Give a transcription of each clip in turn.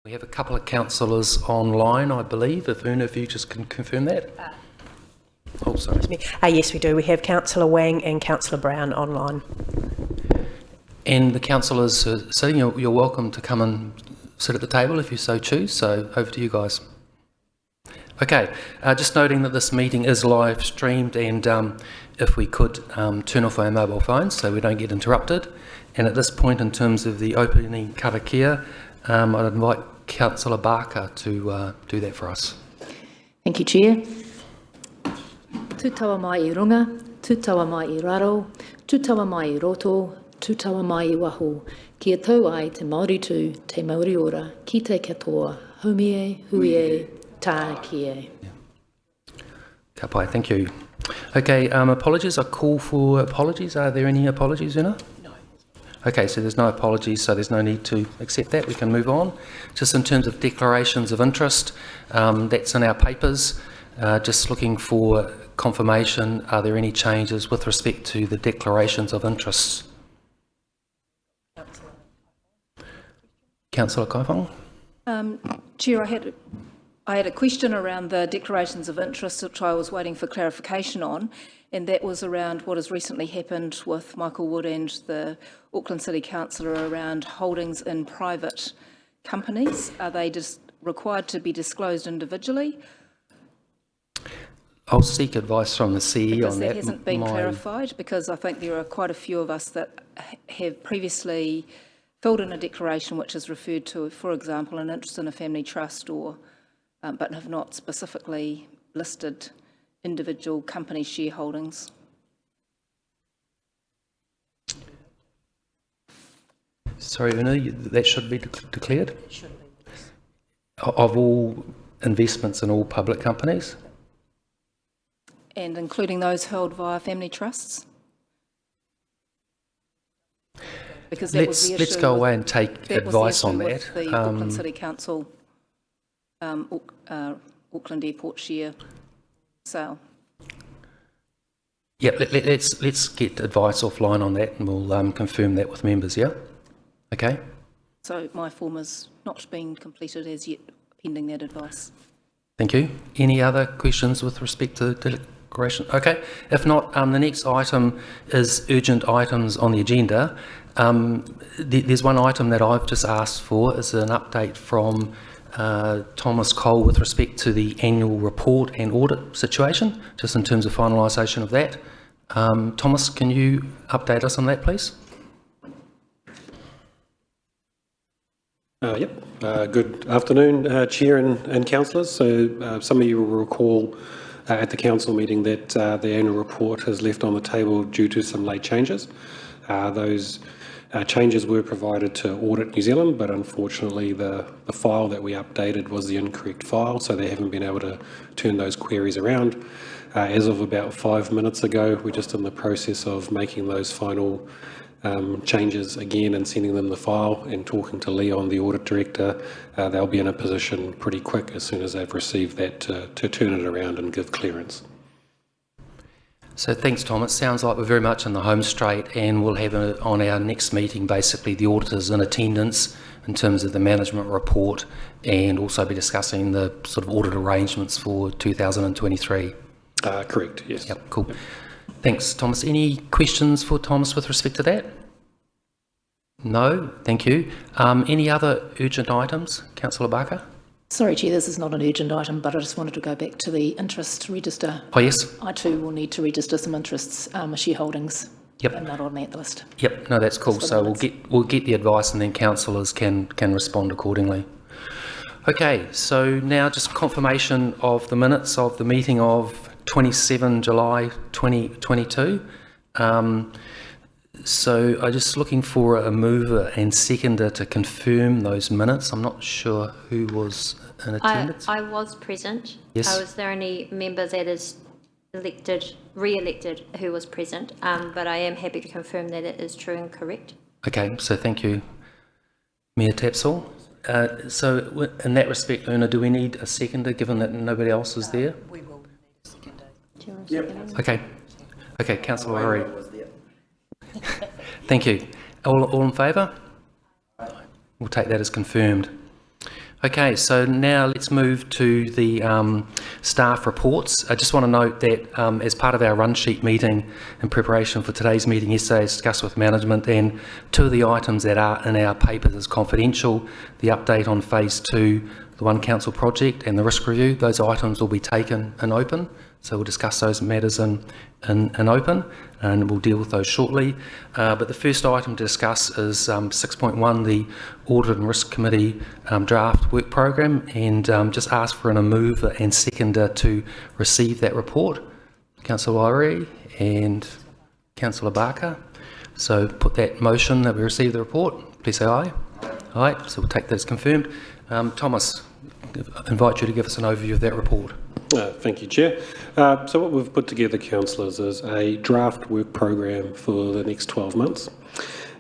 We have a couple of councillors online, I believe. If Una, if you just can confirm that. Oh, sorry. Yes, we do. We have Councillor Wang and Councillor Brown online. And the councillors sitting, you're welcome to come and sit at the table if you so choose. So over to you guys. Okay, just noting that this meeting is live streamed, and if we could turn off our mobile phones so we don't get interrupted. And at this point, in terms of the opening karakia, I'd invite Councillor Barker to do that for us. Thank you, Chair. Tūtawa mai I runga, tūtawa mai I raro, tūtawa mai I roto, tūtawa mai I waho, kia tau ai te Māori tū, te Māori ora, ki te katoa, haumie, huie, tā kie. Ka pai, thank you. Okay, apologies. I call for apologies. Are there any apologies, Una? No. Okay, so there's no apologies, so there's no need to accept that. We can move on. Just in terms of declarations of interest, that's in our papers. Just looking for confirmation. Are there any changes with respect to the declarations of interest? Councillor Kaifong? Chair, I had a question around the declarations of interest, which I was waiting for clarification on, and that was around what has recently happened with Michael Wood and the Auckland City Councillor around holdings in private companies. Are they just required to be disclosed individually? I'll seek advice from the CE because on that. That hasn't been clarified, because I think there are quite a few of us that have previously filled in a declaration which is referred to, for example, an interest in a family trust, or but have not specifically listed individual company shareholdings. Sorry, Una, that should be declared? It should be, yes. Of all investments in all public companies? And including those held via family trusts? Because that was the issue. Let's go away and take advice on that. The Auckland City Council Auckland Airport share sale. Yeah, let's get advice offline on that, and we'll confirm that with members. Yeah, okay. So my form has not been completed as yet, pending that advice. Thank you. Any other questions with respect to the declaration? Okay. If not, the next item is urgent items on the agenda. There's one item that I've just asked for, is an update from Thomas Cole with respect to the annual report and audit situation, just in terms of finalisation of that. Thomas, can you update us on that, please? Yep. Good afternoon, Chair and councillors. So some of you will recall at the council meeting that the annual report has left on the table due to some late changes. Those changes were provided to Audit New Zealand, but unfortunately the file that we updated was the incorrect file, so they haven't been able to turn those queries around. As of about 5 minutes ago, we're just in the process of making those final changes again and sending them the file, and talking to Leon, the Audit Director. They'll be in a position pretty quick as soon as they've received that to turn it around and give clearance. So thanks, Tom. It sounds like we're very much in the home straight, and we'll have on our next meeting basically the auditors in attendance in terms of the management report, and also be discussing the sort of audit arrangements for 2023. Correct, yes. Yep, cool. Yep. Thanks, Thomas. Any questions for Thomas with respect to that? No, thank you. Any other urgent items? Councillor Barker? Sorry, Chair, this is not an urgent item, but I just wanted to go back to the interest register. Oh, yes. I too will need to register some interests, shareholdings. Yep. And not on that list. Yep. No, that's cool. So we'll get the advice, and then councillors can respond accordingly. Okay. So now just confirmation of the minutes of the meeting of 27 July 2022. So I'm just looking for a mover and seconder to confirm those minutes. I'm not sure who was in attendance. I was present. Yes. Was there any member that is re-elected who was present? But I am happy to confirm that it is true and correct. Okay, so thank you, Mayor Tapsell. So in that respect, Una, do we need a seconder given that nobody else is there? We will need a seconder. Yep. Okay. Okay, Councillor Murray. Thank you. All in favour? We'll take that as confirmed. Okay, so now let's move to the staff reports. I just want to note that as part of our run sheet meeting in preparation for today's meeting yesterday, discussed with management, and two of the items that are in our papers is confidential, the update on phase 2, the One Council project and the risk review. Those items will be taken in open, so we'll discuss those matters in open, and we'll deal with those shortly. But the first item to discuss is 6.1, the Audit and Risk Committee draft work programme, and just ask for a mover and seconder to receive that report. Councillor Wairee and Councillor Barker. So put that motion that we receive the report. Please say aye. Aye, so we'll take that as confirmed. Thomas, I invite you to give us an overview of that report. Thank you, Chair. So what we've put together, councillors, is a draft work programme for the next 12 months.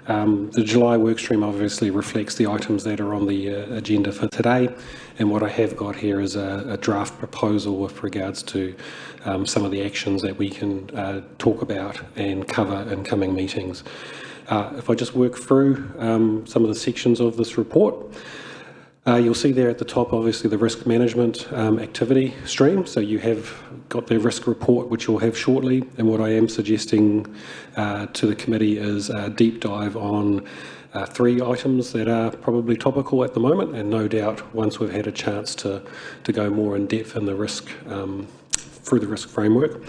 The July workstream obviously reflects the items that are on the agenda for today, and what I have got here is a draft proposal with regards to some of the actions that we can talk about and cover in coming meetings. If I just work through some of the sections of this report, you'll see there at the top, obviously, the risk management activity stream. So you have got the risk report, which you'll have shortly. And what I am suggesting to the committee is a deep dive on 3 items that are probably topical at the moment. And no doubt, once we've had a chance to go more in depth in the risk, through the risk framework,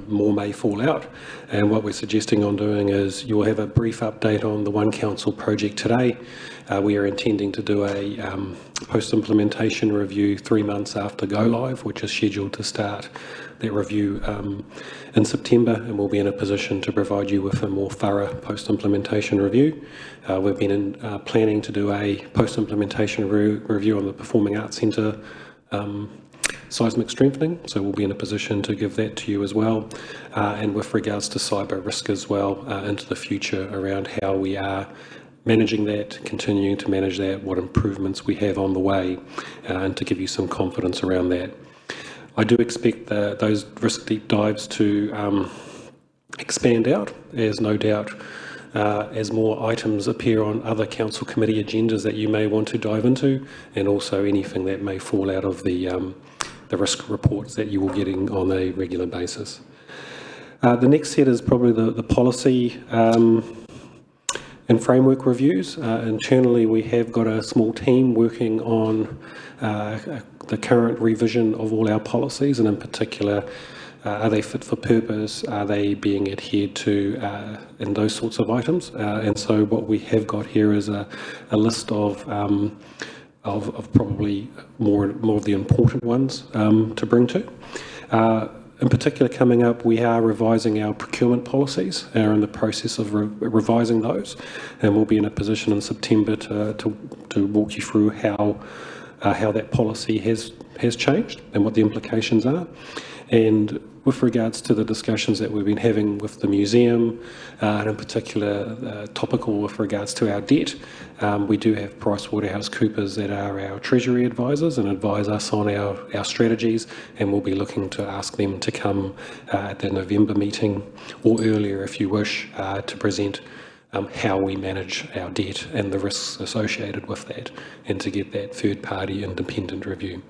more may fall out. And what we're suggesting on doing is you'll have a brief update on the One Council project today. We are intending to do a post-implementation review 3 months after go live, which is scheduled to start that review in September, and we'll be in a position to provide you with a more thorough post-implementation review. We've been planning to do a post-implementation review on the Performing Arts Centre seismic strengthening, so we'll be in a position to give that to you as well, and with regards to cyber risk as well into the future around how we are managing that, continuing to manage that, what improvements we have on the way, and to give you some confidence around that. I do expect those risk deep dives to expand out, as no doubt as more items appear on other council committee agendas that you may want to dive into, and also anything that may fall out of the risk reports that you will be getting on a regular basis. The next set is probably the policy and framework reviews. Internally, we have got a small team working on the current revision of all our policies, and in particular, are they fit for purpose? Are they being adhered to? And those sorts of items. And so what we have got here is a list of probably more of the important ones to bring to. In particular, coming up, we are revising our procurement policies. We're in the process of revising those, and we'll be in a position in September to walk you through how that policy has changed and what the implications are. And with regards to the discussions that we've been having with the museum, and in particular topical with regards to our debt, we do have PricewaterhouseCoopers that are our Treasury advisors and advise us on our strategies, and we'll be looking to ask them to come at the November meeting, or earlier if you wish, to present how we manage our debt and the risks associated with that, and to get that third-party independent review.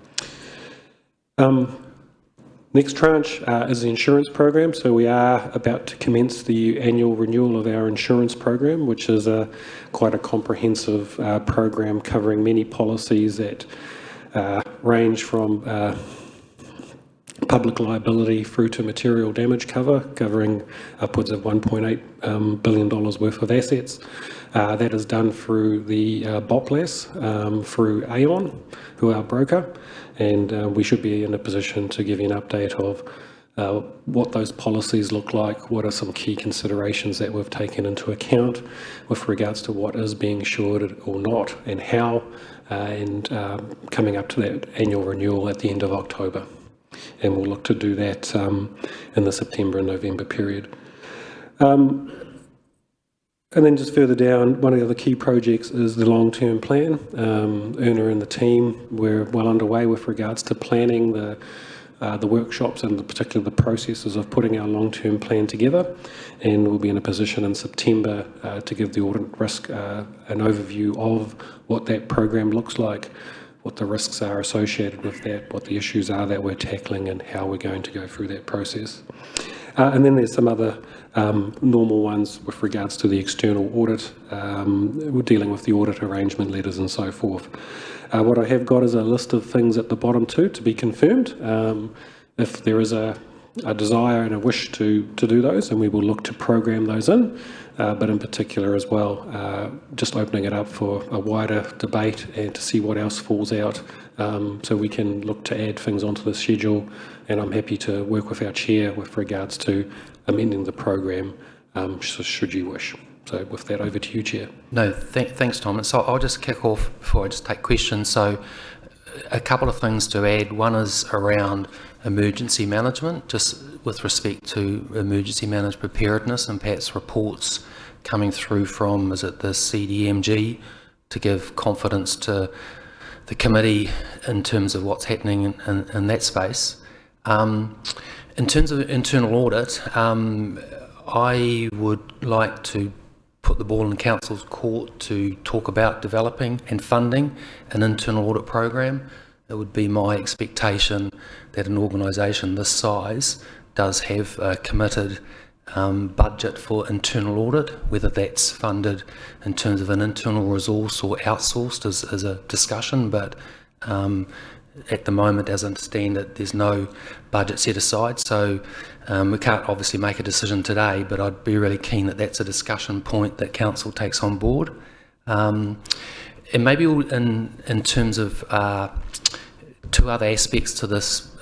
Next tranche is the insurance program. So we are about to commence the annual renewal of our insurance program, which is quite a comprehensive program covering many policies that range from public liability through to material damage cover, covering upwards of $1.8 billion worth of assets. That is done through the BOPLAS, through Aon, who are our broker, and we should be in a position to give you an update of what those policies look like, what are some key considerations that we've taken into account with regards to what is being insured or not, and how, and coming up to that annual renewal at the end of October. And we'll look to do that in the September and November period. And then just further down, one of the other key projects is the long-term plan. Erna and the team, we're well underway with regards to planning the workshops and particularly the processes of putting our long-term plan together. And we'll be in a position in September to give the audit risk an overview of what that program looks like, what the risks are associated with that, what the issues are that we're tackling, and how we're going to go through that process. And then there's some other normal ones with regards to the external audit. We're dealing with the audit arrangement letters and so forth. What I have got is a list of things at the bottom too to be confirmed. If there is a desire and a wish to do those, and we will look to program those in, but in particular as well, just opening it up for a wider debate and to see what else falls out, so we can look to add things onto the schedule, and I'm happy to work with our chair with regards to amending the program, should you wish. So with that, over to you, Chair. No, thanks, Tom. And so I'll just kick off before I just take questions. So a couple of things to add. One is around emergency management, just with respect to emergency management preparedness, and perhaps reports coming through from, is it the CDMG, to give confidence to the committee in terms of what's happening in that space. In terms of internal audit, I would like to put the ball in Council's court to talk about developing and funding an internal audit program. It would be my expectation that an organisation this size does have a committed budget for internal audit, whether that's funded in terms of an internal resource or outsourced is a discussion, but at the moment, as I understand it, there's no budget set aside, so we can't obviously make a decision today, but I'd be really keen that that's a discussion point that Council takes on board. And maybe in terms of two other aspects to this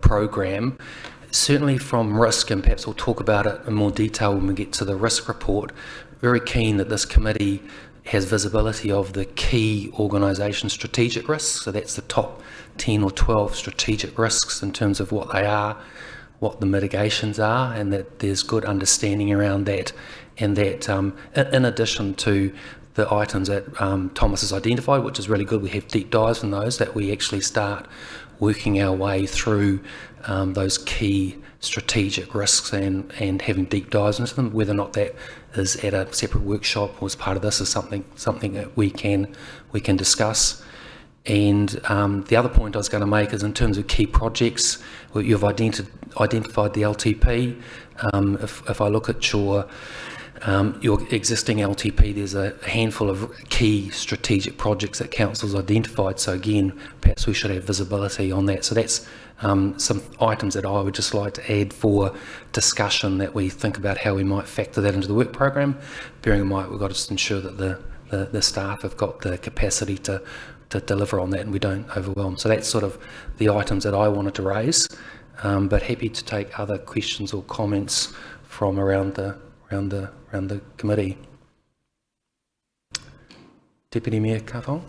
program, certainly from risk, and perhaps we'll talk about it in more detail when we get to the risk report, very keen that this committee has visibility of the key organisation strategic risks, so that's the top 10 or 12 strategic risks in terms of what they are, what the mitigations are, and that there's good understanding around that, and that in addition to the items that Thomas has identified, which is really good, we have deep dives in those, that we actually start working our way through those key strategic risks and having deep dives into them. Whether or not that is at a separate workshop or as part of this is something that we can discuss. And the other point I was going to make is in terms of key projects, you've identified the LTP. If I look at your existing LTP, there's a handful of key strategic projects that Council's identified. So again, perhaps we should have visibility on that. So that's some items that I would just like to add for discussion, that we think about how we might factor that into the work program. Bearing in mind, we've got to just ensure that the staff have got the capacity to deliver on that and we don't overwhelm. So that's sort of the items that I wanted to raise, but happy to take other questions or comments from around the committee. Deputy Mayor Carthon.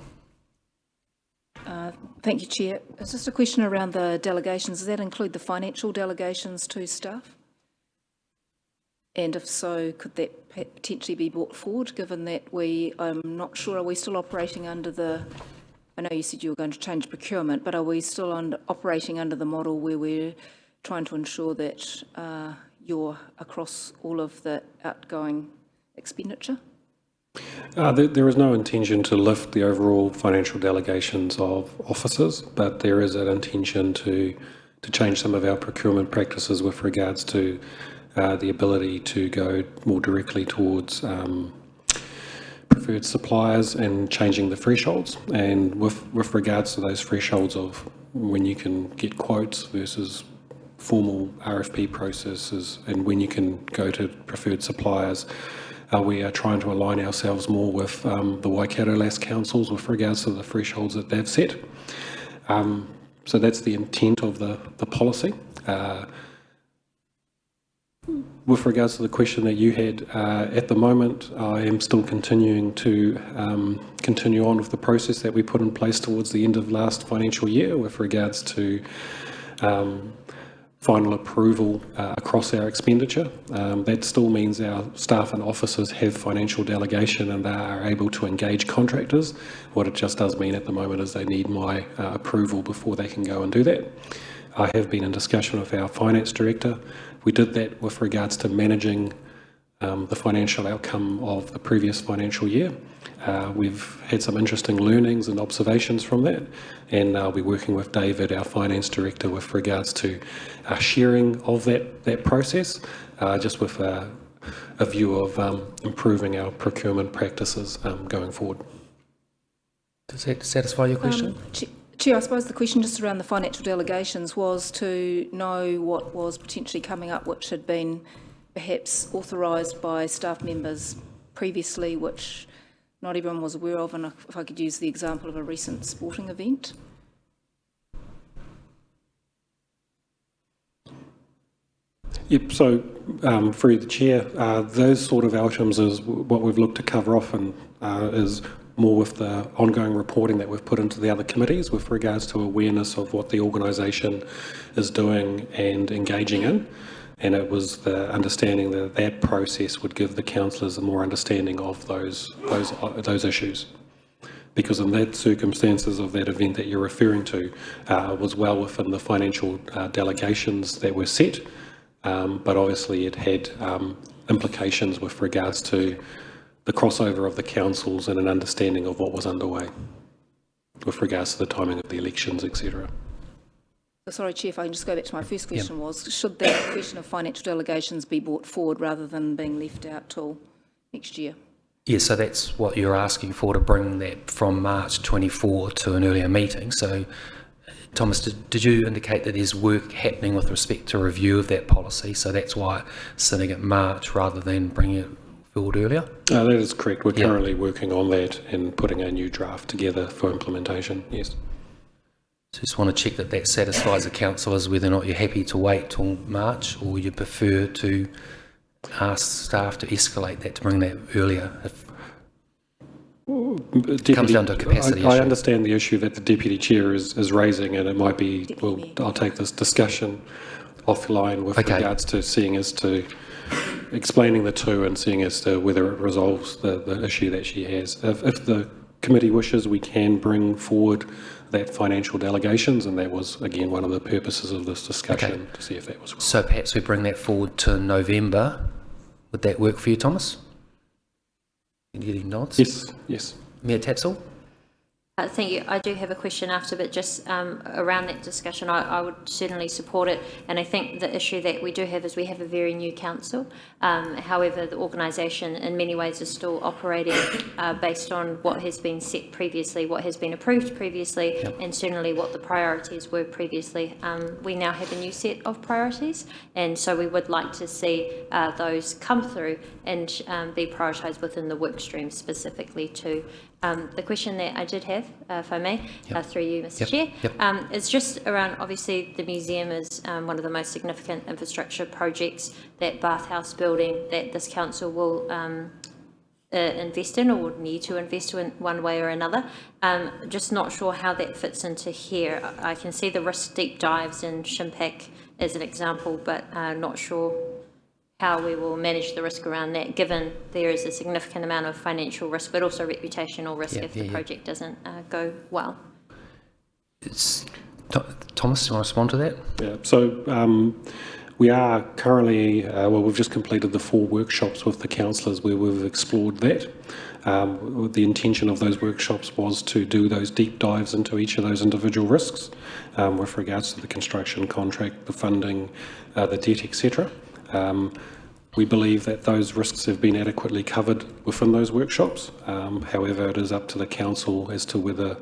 Thank you, Chair. It's just a question around the delegations. Does that include the financial delegations to staff? And if so, could that potentially be brought forward, given that I'm not sure, are we still operating under the, I know you said you were going to change procurement, but are we still operating under the model where we're trying to ensure that you're across all of the outgoing expenditure? There is no intention to lift the overall financial delegations of officers, but there is an intention to change some of our procurement practices with regards to the ability to go more directly towards preferred suppliers and changing the thresholds. And with regards to those thresholds of when you can get quotes versus formal RFP processes and when you can go to preferred suppliers, we are trying to align ourselves more with the Waikato Lakes Councils with regards to the thresholds that they've set. So that's the intent of the policy. With regards to the question that you had, at the moment I am still continuing to continue on with the process that we put in place towards the end of last financial year with regards to final approval across our expenditure. That still means our staff and officers have financial delegation and they are able to engage contractors. What it just does mean at the moment is they need my approval before they can go and do that. I have been in discussion with our finance director. We did that with regards to managing the financial outcome of the previous financial year. We've had some interesting learnings and observations from that, and I'll be working with David, our Finance Director, with regards to sharing of that process, just with a view of improving our procurement practices going forward. Does that satisfy your question? Chair, I suppose the question just around the financial delegations was to know what was potentially coming up, which had been perhaps authorised by staff members previously, which not everyone was aware of, and if I could use the example of a recent sporting event. Yep, so through the Chair, those sort of items is what we've looked to cover off, and is more with the ongoing reporting that we've put into the other committees with regards to awareness of what the organisation is doing and engaging in. And it was the understanding that that process would give the councillors a more understanding of those issues. Because in that circumstances of that event that you're referring to, was well within the financial delegations that were set, but obviously it had implications with regards to the crossover of the councils and an understanding of what was underway with regards to the timing of the elections, etc. Sorry, Chair, if I can just go back to my first question was, should that question of financial delegations be brought forward rather than being left out till next year? Yeah, so that's what you're asking for, to bring that from March 24 to an earlier meeting. So, Thomas, did you indicate that there's work happening with respect to review of that policy? So that's why it's sitting at March rather than bringing it forward earlier? That is correct. We're currently working on that and putting a new draft together for implementation, yes. So just want to check that that satisfies the councillors, whether or not you're happy to wait till March or you prefer to ask staff to escalate that to bring that earlier. It comes down to a capacity issue. I understand the issue that the Deputy Chair is raising, and it might be, well, I'll take this discussion offline with regards to seeing as to explaining the two and seeing as to whether it resolves the issue that she has. If the committee wishes, we can bring forward that financial delegations, and that was again one of the purposes of this discussion, to see if that was. So perhaps we bring that forward to November. Would that work for you, Thomas? You getting nods? Yes, yes. Mayor Tapsell? Thank you. I do have a question after, but just around that discussion, I would certainly support it. And I think the issue that we do have is we have a very new council. However, the organisation in many ways is still operating based on what has been set previously, what has been approved previously, and certainly what the priorities were previously. We now have a new set of priorities, and so we would like to see those come through and be prioritised within the work stream specifically too. The question that I did have, if I may, through you, Mr. Chair, is just around, obviously the museum is one of the most significant infrastructure projects, that bathhouse building that this council will invest in or would need to invest in one way or another. Just not sure how that fits into here. I can see the risk deep dives in Shimpak as an example, but not sure how we will manage the risk around that, given there is a significant amount of financial risk, but also reputational risk if the project doesn't go well. Thomas, do you want to respond to that? Yeah, so we are currently, well, we've just completed the 4 workshops with the councillors where we've explored that. The intention of those workshops was to do those deep dives into each of those individual risks with regards to the construction contract, the funding, the debt, etc. We believe that those risks have been adequately covered within those workshops. However, it is up to the council as to whether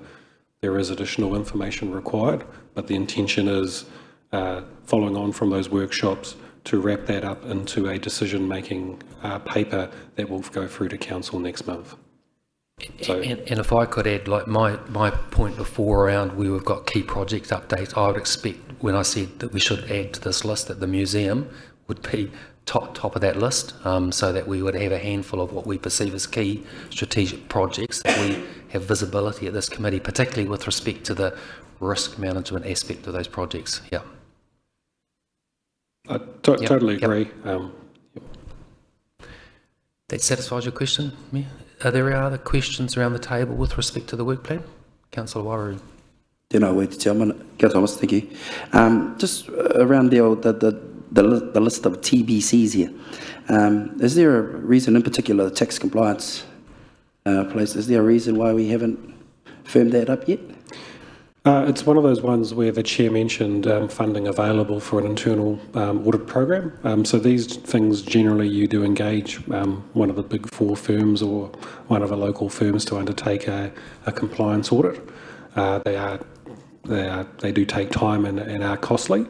there is additional information required, but the intention is, following on from those workshops, to wrap that up into a decision-making paper that will go through to council next month. So, and if I could add, like my point before around where we've got key project updates, I would expect when I said that we should add to this list that the museum would be top of that list, so that we would have a handful of what we perceive as key strategic projects that we have visibility at this committee, particularly with respect to the risk management aspect of those projects. Yeah. I totally agree. That satisfies your question, Mayor? Are there other questions around the table with respect to the work plan? Councillor Wairau. Chairman, Thomas, thank you. Just around the the list of TBCs here. Is there a reason in particular, the tax compliance place, is there a reason why we haven't firmed that up yet? It's one of those ones where the Chair mentioned funding available for an internal audit program. So these things generally you do engage one of the big four firms or one of the local firms to undertake a compliance audit. They do take time and are costly.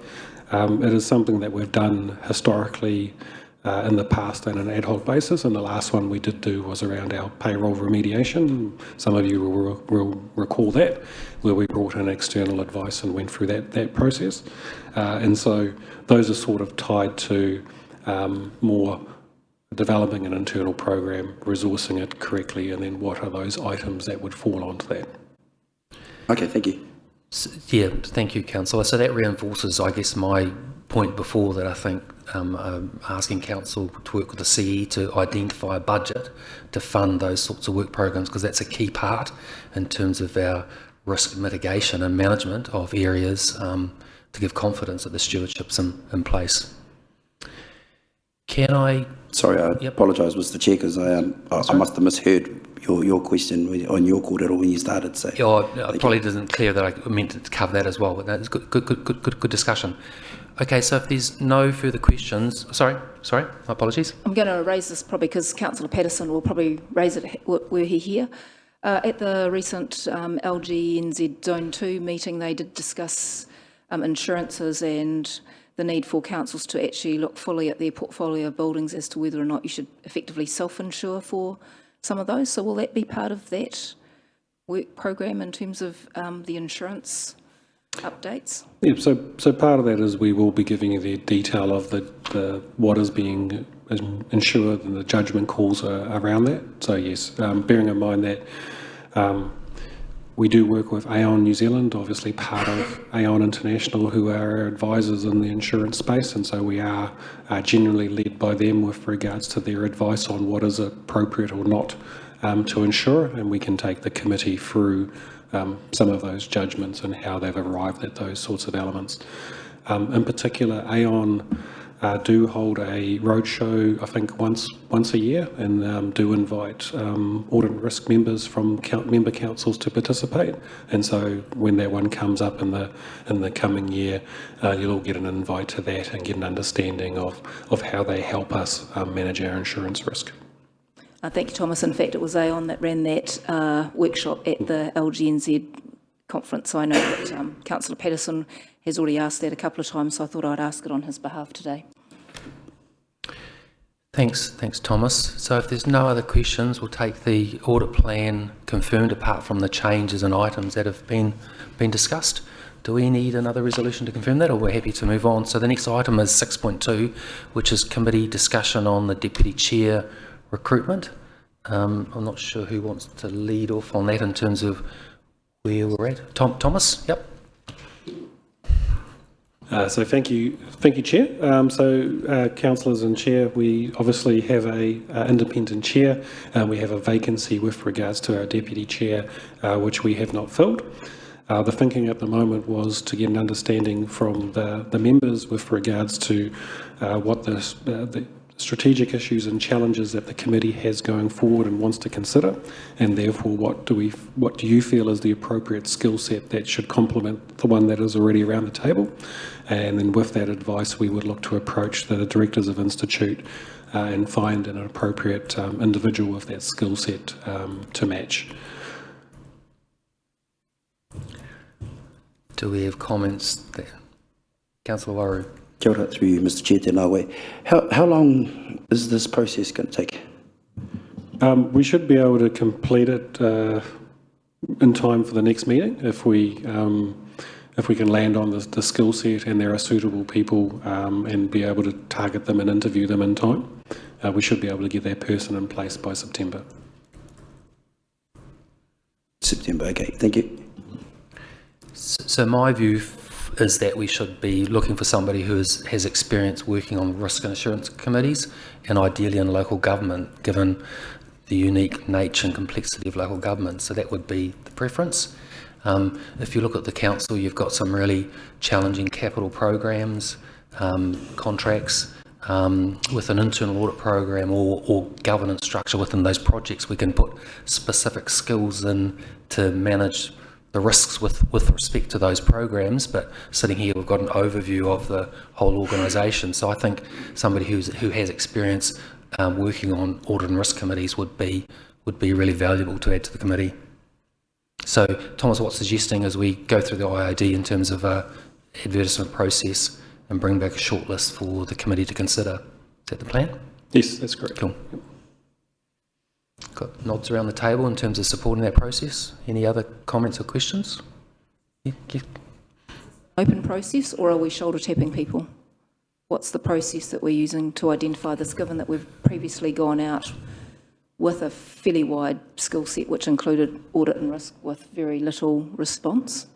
It is something that we've done historically in the past on an ad hoc basis, and the last one we did do was around our payroll remediation. Some of you will recall that, where we brought in external advice and went through that process. And so those are sort of tied to more developing an internal program, resourcing it correctly, and then what are those items that would fall onto that. Okay, thank you. Yeah, thank you, Councillor. So that reinforces, I guess, my point before that I think asking Council to work with the CE to identify a budget to fund those sorts of work programs, because that's a key part in terms of our risk mitigation and management of areas to give confidence that the stewardship's in place. Can I... Sorry, I apologise, Mr Chair, because I must have misheard your question on your kōrero when you started. So I probably didn't clear that I meant to cover that as well, but that's good discussion. Okay, so if there's no further questions, sorry, my apologies. I'm going to raise this probably because Councillor Patterson will probably raise it were he here. At the recent LGNZ Zone 2 meeting, they did discuss insurances and the need for councils to actually look fully at their portfolio of buildings as to whether or not you should effectively self-insure for some of those. So will that be part of that work program in terms of the insurance updates? Yeah, so part of that is we will be giving you the detail of the what is being insured and the judgment calls around that. So yes, bearing in mind that we do work with Aon New Zealand, obviously part of Aon International, who are our advisors in the insurance space, and so we are generally led by them with regards to their advice on what is appropriate or not to insure, and we can take the committee through some of those judgments and how they've arrived at those sorts of elements. In particular, Aon do hold a roadshow, I think once a year, and do invite audit and risk members from member councils to participate. And so when that one comes up in the coming year, you'll all get an invite to that and get an understanding of how they help us manage our insurance risk. Thank you, Thomas. In fact, it was Aon that ran that workshop at the LGNZ conference. So I know that Councillor Patterson has already asked that a couple of times, so I thought I'd ask it on his behalf today. Thanks, Thomas. So if there's no other questions, we'll take the audit plan confirmed apart from the changes and items that have been discussed. Do we need another resolution to confirm that, or we're happy to move on? So the next item is 6.2, which is committee discussion on the deputy chair recruitment. I'm not sure who wants to lead off on that in terms of where we're at. Thomas? Yep. So thank you, Chair. Councillors and Chair, we obviously have a independent chair. We have a vacancy with regards to our deputy chair, which we have not filled. The thinking at the moment was to get an understanding from the members with regards to what the strategic issues and challenges that the committee has going forward and wants to consider, and therefore what do you feel is the appropriate skill set that should complement the one that is already around the table. And then with that advice, we would look to approach the directors of Institute and find an appropriate individual with that skill set to match. Do we have comments there? Councillor Waru. Kia ora, through you, Mr Chair, tēnā koe. How long is this process going to take? We should be able to complete it in time for the next meeting if we can land on the skill set and there are suitable people and be able to target them and interview them in time. We should be able to get that person in place by September. September, okay, thank you. So my view is that we should be looking for somebody who has experience working on risk and assurance committees, and ideally in local government, given the unique nature and complexity of local government. So that would be the preference. If you look at the council, you've got some really challenging capital programs, contracts, with an internal audit program or governance structure within those projects, we can put specific skills in to manage the risks with respect to those programs. But sitting here, we've got an overview of the whole organisation. So I think somebody who has experience working on audit and risk committees would be really valuable to add to the committee. So Thomas, what's suggesting is we go through the IID in terms of advertisement process and bring back a shortlist for the committee to consider. Is that the plan? Yes, that's correct. Cool. Yep. Got nods around the table in terms of supporting that process. Any other comments or questions? Yeah. Open process, or are we shoulder tapping people? What's the process that we're using to identify this, given that we've previously gone out with a fairly wide skill set, which included audit and risk with very little response?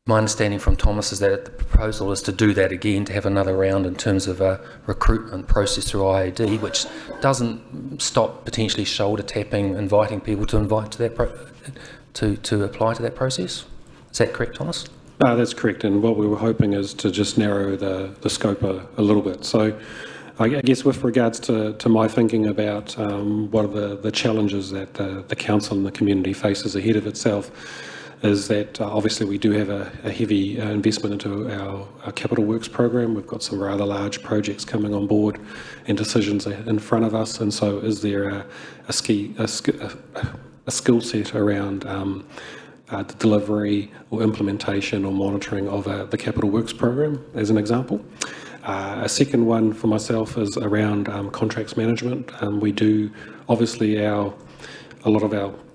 My understanding from Thomas is that the proposal is to do that again, to have another round in terms of a recruitment process through IAD, which doesn't stop potentially shoulder tapping, inviting people to invite to that to apply to that process. Is that correct, Thomas? That's correct, and what we were hoping is to just narrow the scope a little bit. So I guess with regards to my thinking about what are the challenges that the council and the community faces ahead of itself, is that obviously we do have a heavy investment into our capital works program. We've got some rather large projects coming on board and decisions in front of us, and so is there a skill set around the delivery or implementation or monitoring of the capital works program, as an example. A second one for myself is around contracts management. We do, obviously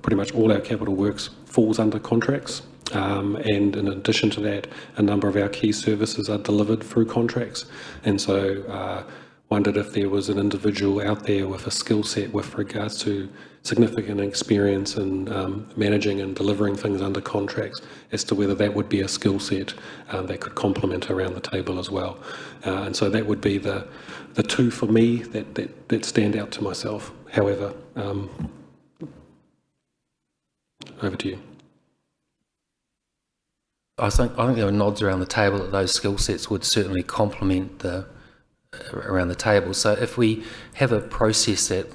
pretty much all our capital works falls under contracts, and in addition to that, a number of our key services are delivered through contracts, and so wondered if there was an individual out there with a skill set with regards to significant experience in managing and delivering things under contracts, as to whether that would be a skill set that could complement around the table as well. And so that would be the two for me that stand out to myself. However, over to you. I think there are nods around the table that those skill sets would certainly complement around the table. So if we have a process that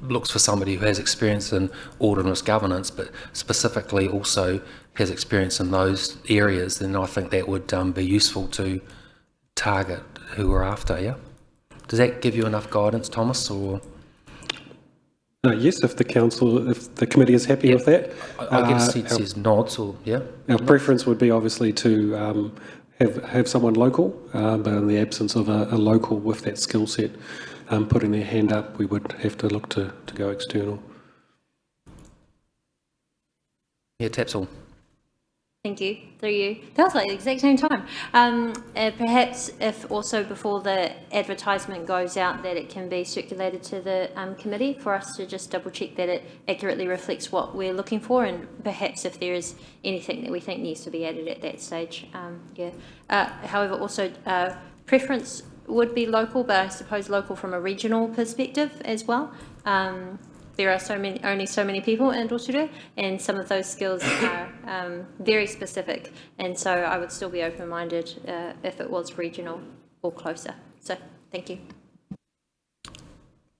looks for somebody who has experience in audit and risk governance, but specifically also has experience in those areas, then I think that would be useful to target who we're after, yeah? Does that give you enough guidance, Thomas, or...? Yes, if the committee is happy with that. I guess it says nods, or yeah. Our preference would be obviously to have someone local, but in the absence of a local with that skill set putting their hand up, we would have to look to go external. Yeah, Tapsell. Thank you. Through you. That was like the exact same time. Perhaps if also before the advertisement goes out, that it can be circulated to the committee for us to just double check that it accurately reflects what we're looking for, and perhaps if there is anything that we think needs to be added at that stage. However, also preference would be local, but I suppose local from a regional perspective as well. There are only so many people in Rotorua, and some of those skills are very specific, and so I would still be open-minded if it was regional or closer. So, thank you.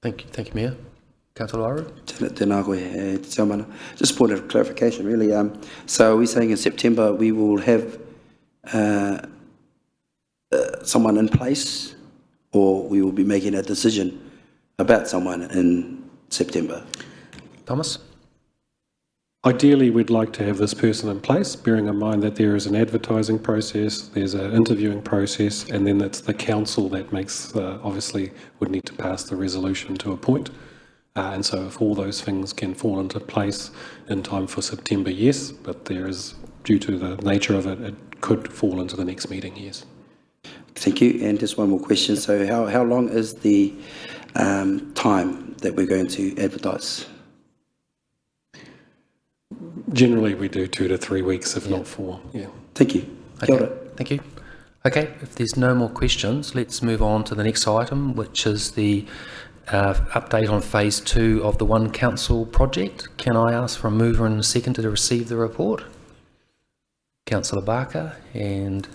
Thank you, Mayor. Councillor Aru. Tēnā koe, te mana. Just a point of clarification, really. So we're saying in September we will have someone in place, or we will be making a decision about someone in September? Thomas? Ideally, we'd like to have this person in place, bearing in mind that there is an advertising process, there's an interviewing process, and then it's the council that makes, obviously, would need to pass the resolution to appoint. And so if all those things can fall into place in time for September, yes, but there is, due to the nature of it, it could fall into the next meeting, yes. Thank you. And just one more question. So how long is the time that we're going to advertise? Generally, we do 2 to 3 weeks, if not 4. Yeah. Thank you. Okay. Thank you. Okay, if there's no more questions, let's move on to the next item, which is the update on phase 2 of the One Council project. Can I ask for a mover and a seconder to receive the report? Councillor Barker and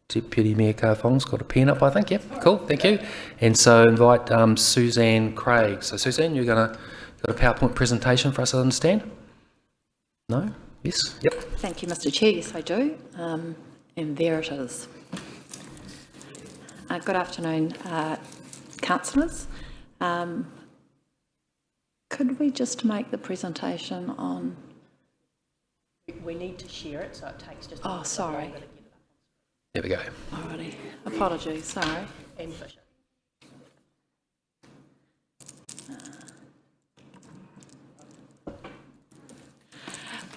Deputy Mayor Carfong's got a pen up, I think. Yep, cool, thank you. And so invite Suzanne Craig. So Suzanne, you're got a PowerPoint presentation for us to understand? No? Yes? Yep. Thank you, Mr. Chair. Yes, I do. And there it is. Good afternoon, councillors. Could we just make the presentation on... We need to share it, so it takes just... Oh, sorry. There we go. Alrighty. Apologies, sorry. And Fisher.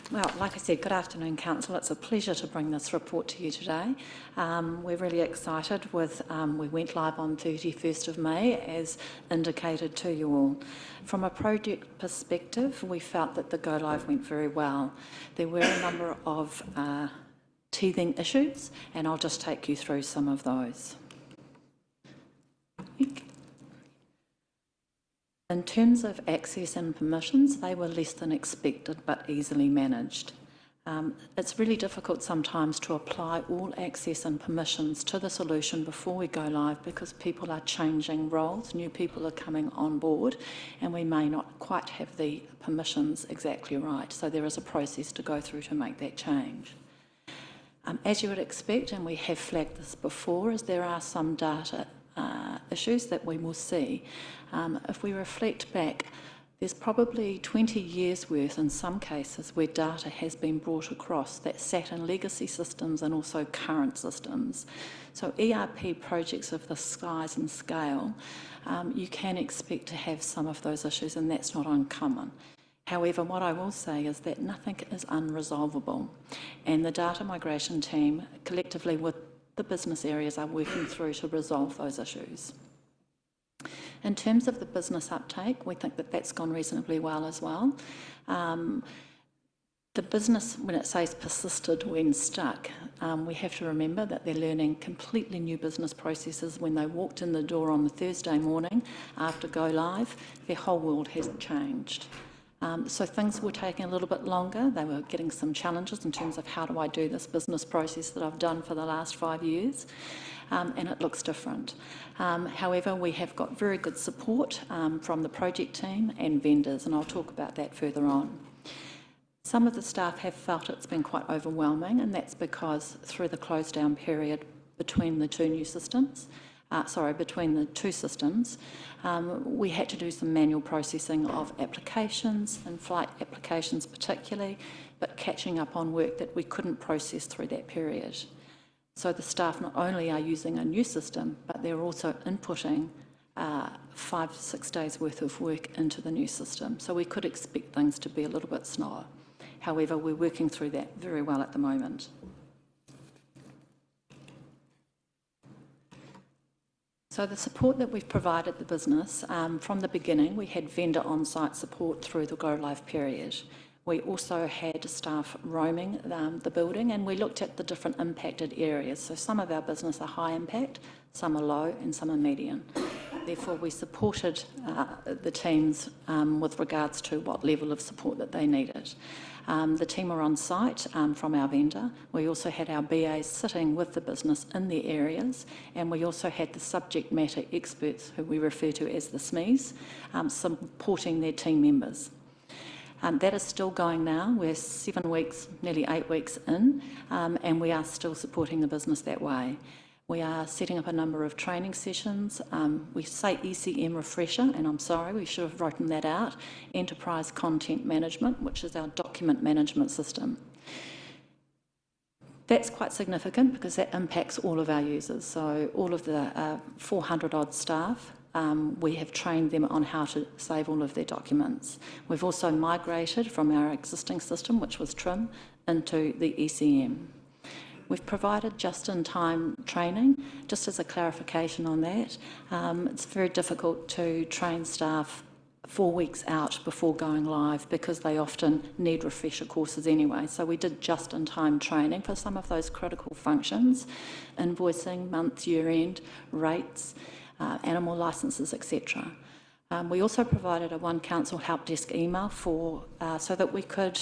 Well, like I said, good afternoon, Council. It's a pleasure to bring this report to you today. We're really excited with, we went live on 31st of May, as indicated to you all. From a project perspective, we felt that the go live went very well. There were a number of teething issues, and I'll just take you through some of those. In terms of access and permissions, they were less than expected but easily managed. It's really difficult sometimes to apply all access and permissions to the solution before we go live because people are changing roles, new people are coming on board, and we may not quite have the permissions exactly right. So there is a process to go through to make that change. As you would expect, and we have flagged this before, is there are some data issues that we will see. If we reflect back, there's probably 20 years worth in some cases where data has been brought across that sat in legacy systems and also current systems. So ERP projects of this size and scale, you can expect to have some of those issues, and that's not uncommon. However, what I will say is that nothing is unresolvable, and the data migration team, collectively with the business areas, are working through to resolve those issues. In terms of the business uptake, we think that that's gone reasonably well as well. The business, when it says persisted when stuck, we have to remember that they're learning completely new business processes. When they walked in the door on the Thursday morning after go live, their whole world has changed. So things were taking a little bit longer. They were getting some challenges in terms of how do I do this business process that I've done for the last 5 years, and it looks different. However, we have got very good support from the project team and vendors, and I'll talk about that further on. Some of the staff have felt it's been quite overwhelming, and that's because through the close down period between the two systems, we had to do some manual processing of applications, and flight applications particularly, but catching up on work that we couldn't process through that period. So the staff not only are using a new system, but they're also inputting 5 to 6 days worth of work into the new system. So we could expect things to be a little bit slower. However, we're working through that very well at the moment. So the support that we've provided the business, from the beginning, we had vendor on-site support through the go-live period. We also had staff roaming the building, and we looked at the different impacted areas. So some of our business are high impact, some are low, and some are medium. Therefore, we supported the teams with regards to what level of support that they needed. The team were on site from our vendor. We also had our BAs sitting with the business in their areas, and we also had the subject matter experts, who we refer to as the SMEs, supporting their team members. That is still going now. We're 7 weeks, nearly 8 weeks in, and we are still supporting the business that way. We are setting up a number of training sessions. We say ECM refresher, and I'm sorry, we should have written that out. Enterprise Content Management, which is our document management system. That's quite significant because that impacts all of our users. So all of the 400 odd staff, we have trained them on how to save all of their documents. We've also migrated from our existing system, which was TRIM, into the ECM. We've provided just-in-time training. Just as a clarification on that, it's very difficult to train staff 4 weeks out before going live because they often need refresher courses anyway. So we did just-in-time training for some of those critical functions: invoicing, month, year-end, rates, animal licences, etc. We also provided a One Council help desk email so that we could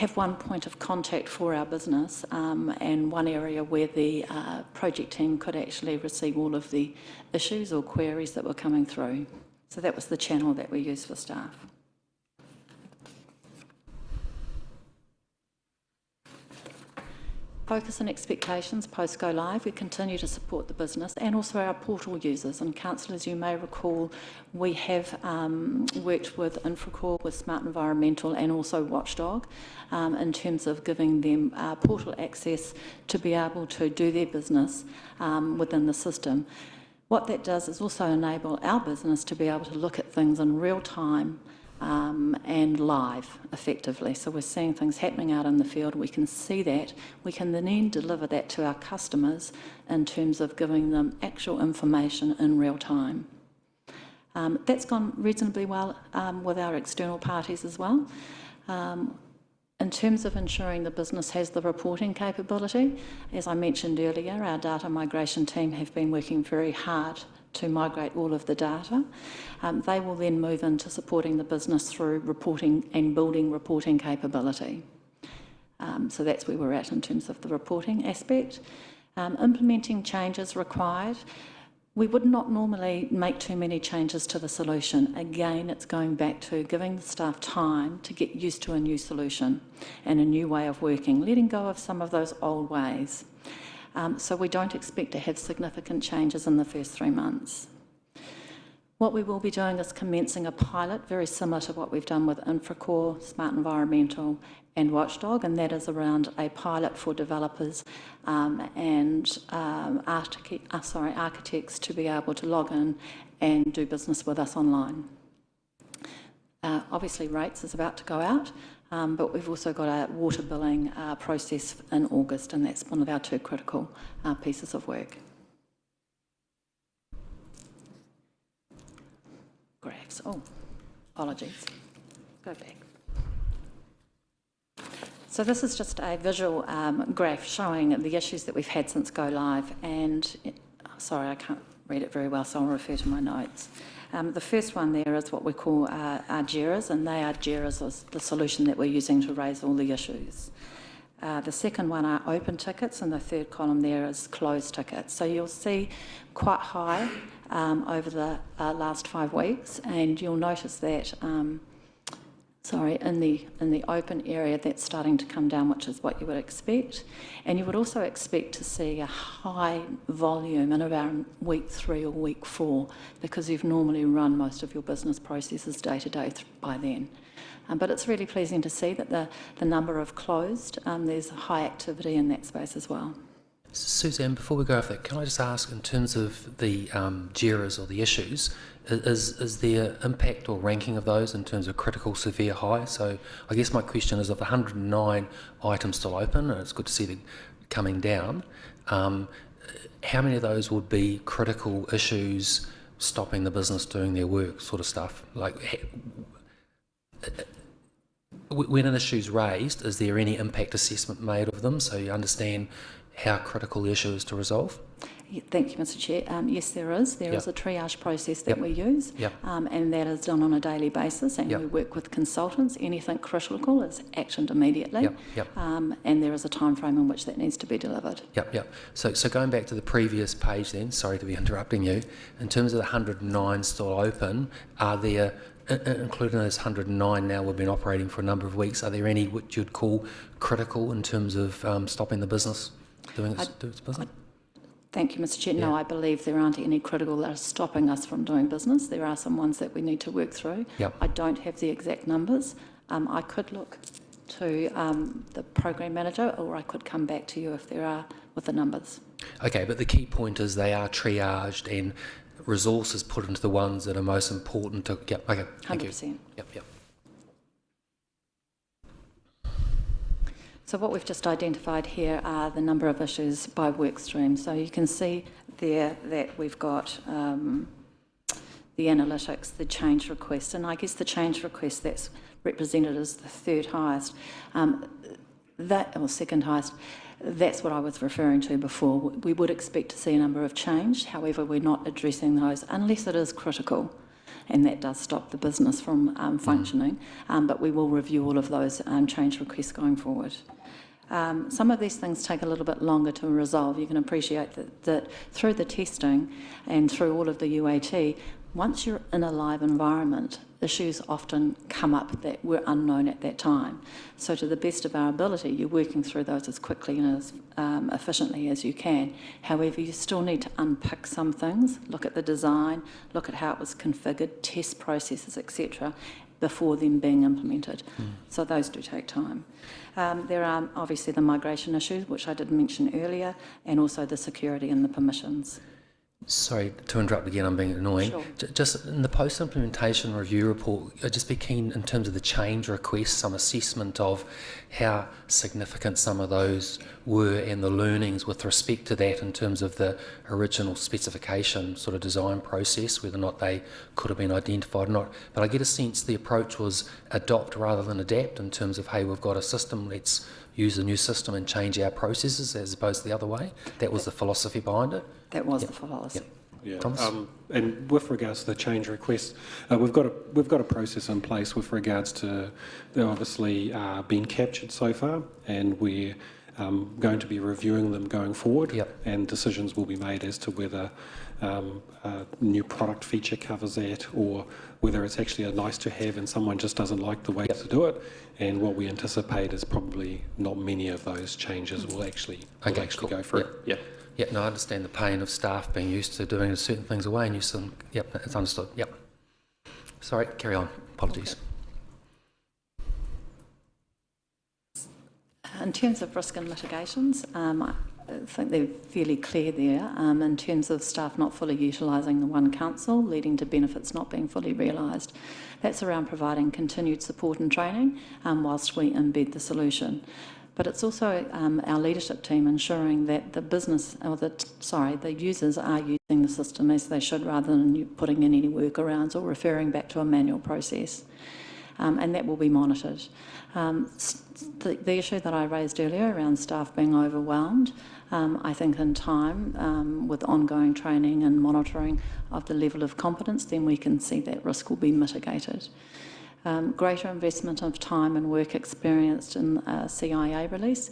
have one point of contact for our business and one area where the project team could actually receive all of the issues or queries that were coming through. So that was the channel that we used for staff. Focus and expectations post go live. We continue to support the business and also our portal users. And councillors, you may recall, we have worked with Infracore, with Smart Environmental and also Watchdog in terms of giving them portal access to be able to do their business within the system. What that does is also enable our business to be able to look at things in real time and live effectively. So we're seeing things happening out in the field. We can see that. We can then deliver that to our customers in terms of giving them actual information in real time. That's gone reasonably well with our external parties as well. In terms of ensuring the business has the reporting capability, as I mentioned earlier, our data migration team have been working very hard to migrate all of the data. They will then move into supporting the business through reporting and building reporting capability. So that's where we're at in terms of the reporting aspect. Implementing changes required. We would not normally make too many changes to the solution. Again, it's going back to giving the staff time to get used to a new solution and a new way of working, letting go of some of those old ways. So we don't expect to have significant changes in the first 3 months. What we will be doing is commencing a pilot very similar to what we've done with Infracore, Smart Environmental and Watchdog, and that is around a pilot for developers and architects to be able to log in and do business with us online. Obviously rates is about to go out, but we've also got a water billing process in August, and that's one of our 2 critical pieces of work. Graphs. Oh, apologies. Go back. So this is just a visual graph showing the issues that we've had since go live, and sorry, I can't read it very well, so I'll refer to my notes. The first one there is what we call our JIRAs, and they are JIRAs as the solution that we're using to raise all the issues. The second one are open tickets, and the third column there is closed tickets. So you'll see quite high over the last 5 weeks, and you'll notice that in the open area that's starting to come down, which is what you would expect. And you would also expect to see a high volume in around week 3 or week 4, because you've normally run most of your business processes day to day by then. But it's really pleasing to see that the number of closed, there's high activity in that space as well. Suzanne, before we go off that, can I just ask, in terms of the JIRAs or the issues, is there impact or ranking of those in terms of critical, severe, high? So I guess my question is, of the 109 items still open, and it's good to see them coming down, how many of those would be critical issues stopping the business doing their work, sort of stuff? Like, when an issue is raised, is there any impact assessment made of them so you understand how critical the issue is to resolve? Thank you, Mr Chair. Yes, there is. There is a triage process that we use, and that is done on a daily basis, and we work with consultants. Anything critical is actioned immediately, and there is a time frame in which that needs to be delivered. So going back to the previous page then, sorry to be interrupting you, in terms of the 109 still open, are there, including those 109 now we've been operating for a number of weeks, are there any which you'd call critical in terms of stopping the business doing its business? Thank you, Mr Chair. No, I believe there aren't any critical that are stopping us from doing business. There are some ones that we need to work through. I don't have the exact numbers. I could look to the program manager, or I could come back to you if there are with the numbers. Okay, but the key point is they are triaged and resources put into the ones that are most important to... okay, thank 100%. you. So what we've just identified here are the number of issues by work stream. So you can see there that we've got the analytics, the change request, and I guess the change request that's represented as the third highest, or second highest. That's what I was referring to before. We would expect to see a number of change, however we're not addressing those unless it is critical. and that does stop the business from functioning, but we will review all of those change requests going forward. Some of these things take a little bit longer to resolve. You can appreciate that through the testing and through all of the UAT, once you're in a live environment, issues often come up that were unknown at that time. So to the best of our ability, you're working through those as quickly and as efficiently as you can. However, you still need to unpick some things, look at the design, look at how it was configured, test processes, etc., before them being implemented. So those do take time. There are obviously the migration issues, which I did mention earlier, and also the security and the permissions. Sorry to interrupt again, I'm being annoying. Sure. Just in the post-implementation review report, I'd just be keen in terms of the change requests, some assessment of how significant some of those were and the learnings with respect to that in terms of the original specification sort of design process, whether or not they could have been identified or not. But I get a sense the approach was adopt rather than adapt in terms of, hey, we've got a system, let's use the new system and change our processes as opposed to the other way. That was the philosophy behind it. That was the philosophy. Yeah, Thomas? and with regards to the change request, we've got a process in place with regards to they're obviously been captured so far, and we're going to be reviewing them going forward. Yep. And decisions will be made as to whether a new product feature covers that, or whether it's actually a nice to have and someone just doesn't like the way to do it. And what we anticipate is probably not many of those changes will actually go through. Yep. Yeah, no, I understand the pain of staff being used to doing certain things away and yep, it's understood, yep. Sorry, carry on, apologies. In terms of risk and mitigations, I think they're fairly clear there. In terms of staff not fully utilising the One Council, leading to benefits not being fully realised. That's around providing continued support and training whilst we embed the solution. But it's also our leadership team ensuring that the users are using the system as they should, rather than putting in any workarounds or referring back to a manual process. And that will be monitored. The issue that I raised earlier around staff being overwhelmed, I think in time, with ongoing training and monitoring of the level of competence, then we can see that risk will be mitigated. Greater investment of time and work experienced in CIA release.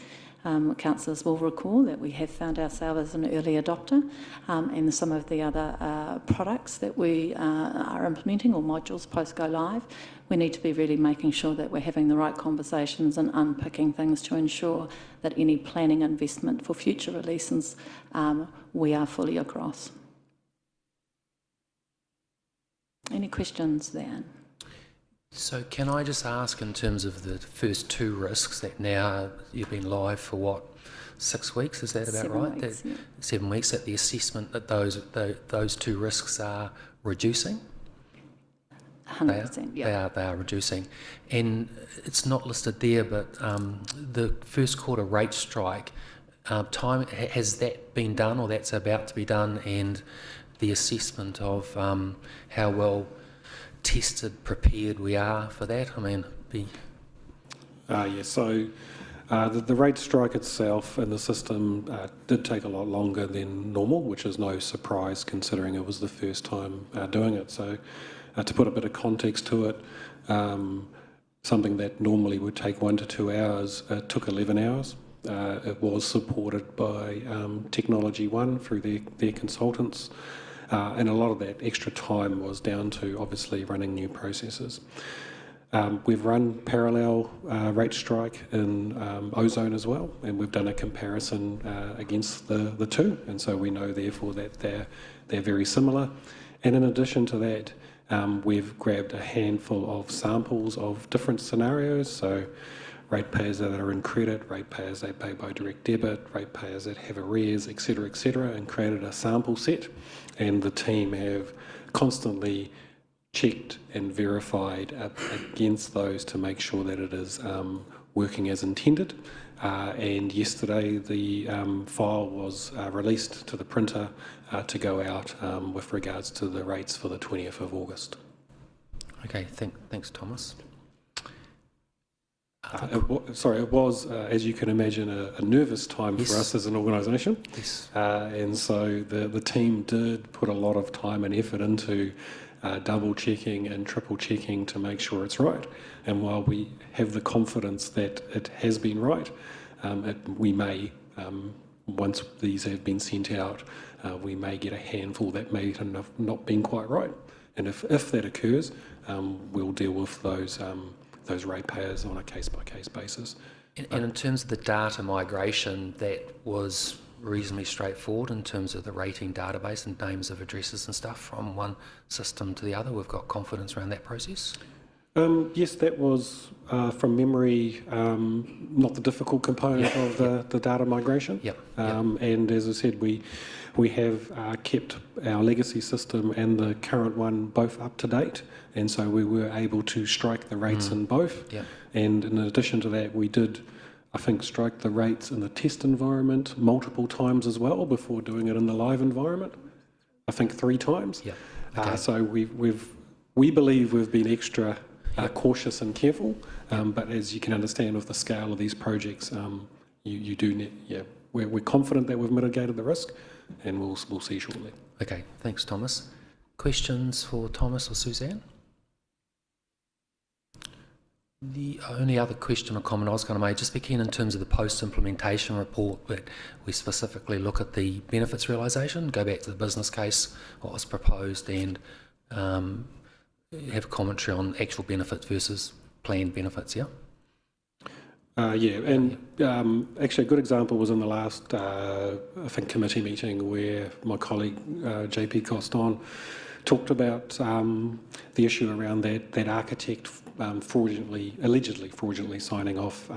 Councillors will recall that we have found ourselves as an early adopter, and some of the other products that we are implementing, or modules post-go live, we need to be really making sure that we're having the right conversations and unpicking things to ensure that any planning investment for future releases we are fully across. Any questions there? So can I just ask, in terms of the first two risks that now you've been live for what, 6 weeks, is that about 7 right? weeks, yeah. 7 weeks, that the assessment that those two risks are reducing? 100%, yeah. They are reducing. And it's not listed there, but the first quarter rate strike, time, has that been done, or that's about to be done, and the assessment of how well tested, prepared we are for that? I mean, so the rate strike itself in the system did take a lot longer than normal, which is no surprise considering it was the first time doing it. So to put a bit of context to it, something that normally would take 1 to 2 hours took 11 hours. It was supported by Technology One through their consultants. And a lot of that extra time was down to obviously running new processes. We've run parallel rate strike in ozone as well, and we've done a comparison against the two, and so we know therefore that they're very similar. And in addition to that, we've grabbed a handful of samples of different scenarios, so ratepayers that are in credit, ratepayers that pay by direct debit, ratepayers that have arrears, etc., and created a sample set. And the team have constantly checked and verified against those to make sure that it is working as intended. And yesterday the file was released to the printer to go out with regards to the rates for the 20th of August. okay, thanks, Thomas. It was, as you can imagine, a nervous time for us as an organisation. Yes. And so the team did put a lot of time and effort into double checking and triple checking to make sure it's right. And while we have the confidence that it has been right, we may, once these have been sent out, we may get a handful that may have not been quite right. And if that occurs, we'll deal with those ratepayers on a case-by-case basis. And in terms of the data migration, that was reasonably straightforward in terms of the rating database and names of addresses and stuff from one system to the other. We've got confidence around that process. Yes, that was, from memory, not the difficult component of the data migration. Yep. And as I said, we have kept our legacy system and the current one both up to date, and so we were able to strike the rates in both. Yep. And in addition to that, we did, I think, strike the rates in the test environment multiple times as well before doing it in the live environment. I think 3 times. Yeah. Okay. So we believe we've been extra cautious and careful, but as you can understand with the scale of these projects, you do need, we're confident that we've mitigated the risk, and we'll see shortly. Okay, thanks, Thomas. Questions for Thomas or Suzanne? The only other question or comment I was going to make, just be keen in terms of the post-implementation report that we specifically look at the benefits realisation, go back to the business case, what was proposed, and have commentary on actual benefits versus planned benefits, yeah? And actually a good example was in the last, I think, committee meeting where my colleague JP Coston talked about the issue around that architect allegedly fraudulently signing off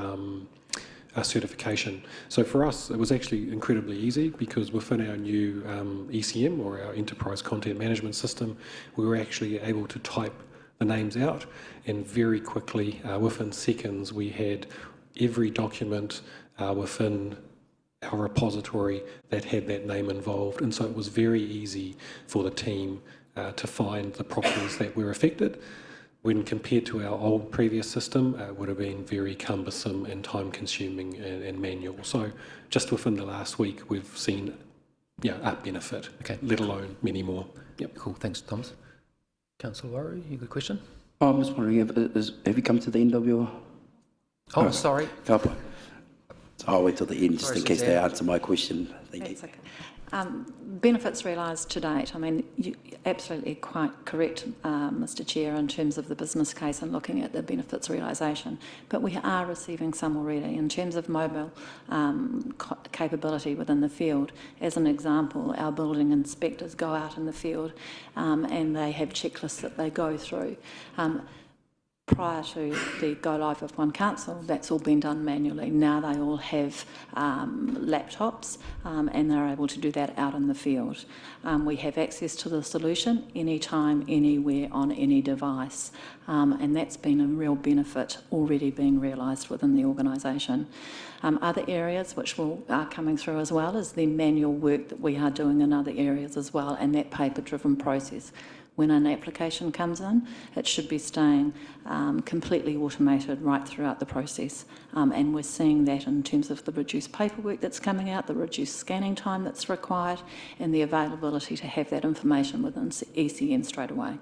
a certification. So for us, it was actually incredibly easy because within our new ECM, or our Enterprise Content Management System, we were actually able to type the names out, and very quickly, within seconds, we had every document within our repository that had that name involved. And so it was very easy for the team to find the properties that were affected. When compared to our old previous system, it would have been very cumbersome and time-consuming and manual. So just within the last week, we've seen a benefit, let alone many more. Yep. Cool, thanks, Thomas. Councillor Waru, you got a question? I'm just wondering, have you come to the end of your... Oh, sorry. I'll wait till the end, just in case they answer my question. Thank you. Okay. Benefits realised to date, I mean, you're absolutely quite correct, Mr Chair, in terms of the business case and looking at the benefits realisation, but we are receiving some already in terms of mobile capability within the field. As an example, our building inspectors go out in the field and they have checklists that they go through. Prior to the go live of One Council, that's all been done manually. Now they all have laptops and they're able to do that out in the field. We have access to the solution anytime, anywhere, on any device, and that's been a real benefit already being realised within the organisation. Other areas which are coming through as well is the manual work that we are doing in other areas as well, and that paper-driven process. When an application comes in, it should be staying completely automated right throughout the process. And we're seeing that in terms of the reduced paperwork that's coming out, the reduced scanning time that's required, and the availability to have that information within ECM straight away.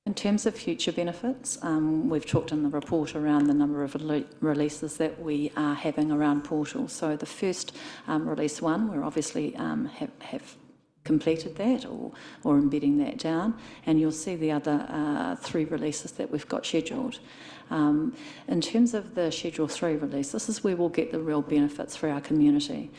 In terms of future benefits, we've talked in the report around the number of releases that we are having around portals. So the first release one, we're obviously have completed that or embedding that down, and you'll see the other 3 releases that we've got scheduled. In terms of the Schedule 3 release, this is where we'll get the real benefits for our community.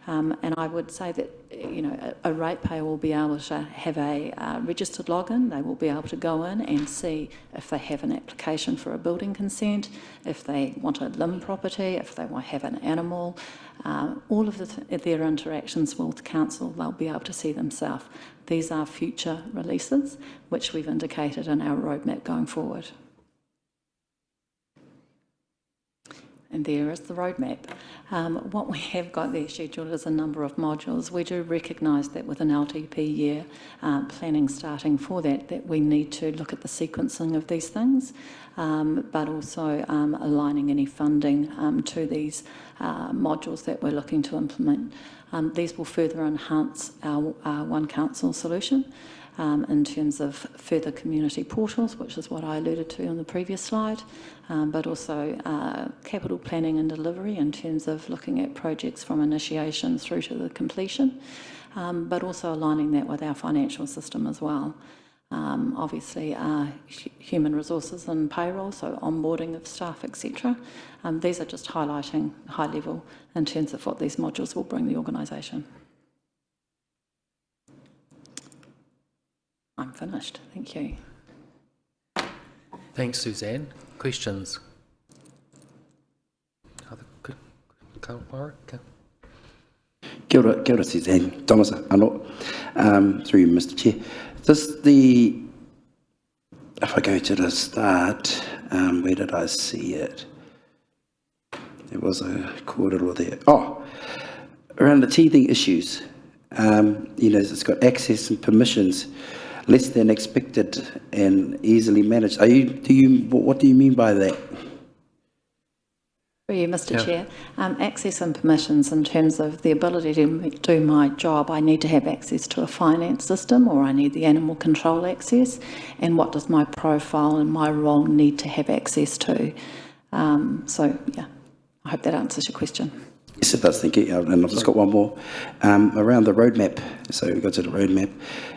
And I would say that, you know, a ratepayer will be able to have a registered login. They will be able to go in and see if they have an application for a building consent, if they want a limb property, if they want to have an animal. All of their interactions with council, they'll be able to see themselves. These are future releases, which we've indicated in our roadmap going forward. And there is the roadmap. What we have got there scheduled is a number of modules. We do recognise that with an LTP year, planning starting for that we need to look at the sequencing of these things, but also aligning any funding to these modules that we're looking to implement. These will further enhance our One Council solution in terms of further community portals, which is what I alluded to on the previous slide, but also capital planning and delivery in terms of looking at projects from initiation through to the completion, but also aligning that with our financial system as well. Obviously, human resources and payroll, so onboarding of staff, etc. These are just highlighting high level in terms of what these modules will bring the organisation. I'm finished. Thank you. Thanks, Suzanne. Questions? Kia ora, Suzanne. Tomasa, anō. Through you, Mr. Chair. If I go to the start, where did I see it? There was a kōrero there. Oh, around the teething issues. It's got access and permissions less than expected and easily managed. What do you mean by that? For you, Mr. Chair, access and permissions in terms of the ability to do my job, I need to have access to a finance system, or I need the animal control access, and what does my profile and my role need to have access to? I hope that answers your question. Yes, it does, thank you. And I've just got one more. Around the roadmap, so we go to the roadmap,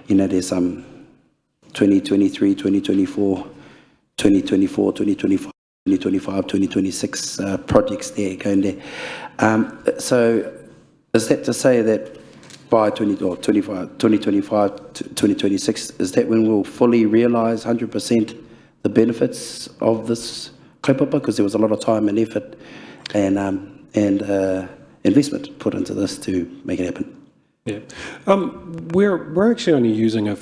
there's 2023, 2024, 2024, 2025, 2025, 2026 projects there going there. So is that to say that by 2025 to 2026, is that when we'll fully realise 100% the benefits of this kaupapa? Because there was a lot of time and effort and investment put into this to make it happen. Yeah, we're actually only using a